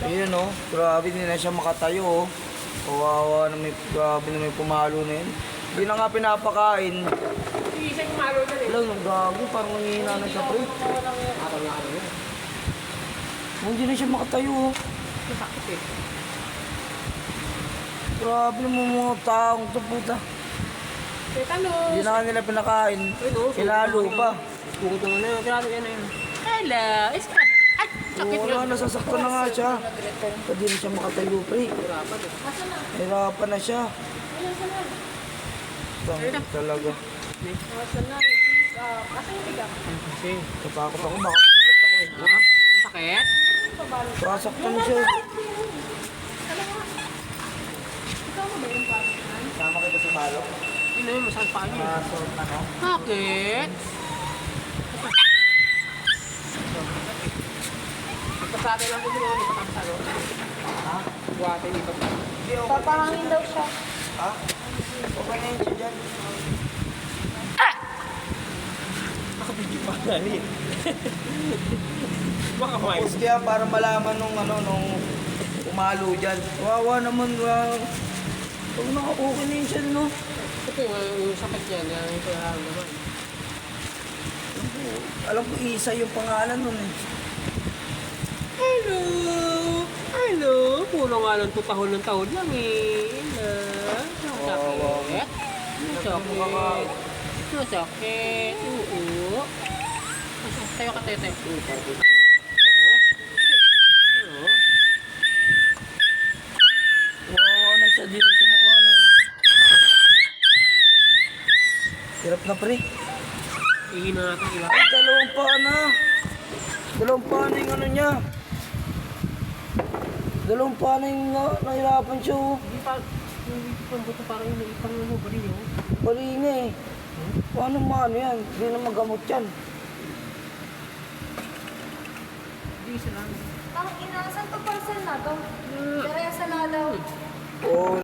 Ayun oh, grabe din na siya makatayo oh. Kawawa na may, grabe na may pumalo na yun. Hindi na nga pinapakain. Hindi siya kumalo na rin. Alam, ang gago, parang nanghihina na siya pre. Araw na ano yun. Hindi na siya makatayo oh. Masakit eh. Grabe naman mga taong to puta. Tetanos. Hindi na nga nila pinakain. Kilalo pa. Bukod naman na yun. Grabe yan na yun. Hello. Iska. Ay! Sakit nga. Wala, nasasaktan na nga siya. Hindi na siya makatayo pre. Hirapan eh. Hirapan na siya. Talaga. Nasaan na? Asa yung tiga? Kasi. Natakot ako, baka makagat ako eh. Ha? Masakit? Sasaktan siya. Sama kita sa balok. Yun na yun. Masakit pa niya. Ano? Bakit? Ipasada lang ko dito. Ipasada. Ha? Buwate dito. Papahangin daw siya. Ha? Okay na yun siya dyan. Nakabidyo pa na rin. Baka may. Tapos kaya para malaman nung ano, nung umalo dyan. Wawa naman, Huwag naka-okay na yun siya, no? Ito yung sakit niya. Yan yung kailangan naman. Alam ko, Isa yung pangalan nun eh. Hello! Hello! Puro nga lang tutahon ng taon lang eh. Sakit. Sakit. Sakit. Oo. Tayo ka, tete. Oo. Oo. Wawa na siya, di na siya mukha na. Hirap na pre. Ihina natin iba. Ay, dalawang pana. Dalawang pana yung ano niya. Dalawang pana yung nahirapan siya oh. Hindi pa buto parang yung naipang mo ba rin yun? Bali nga eh. Paano maano yan? Hindi na magamot yan. Hindi isa lang. Ang ina, saan to parcel na to? Teresa na daw. Oo.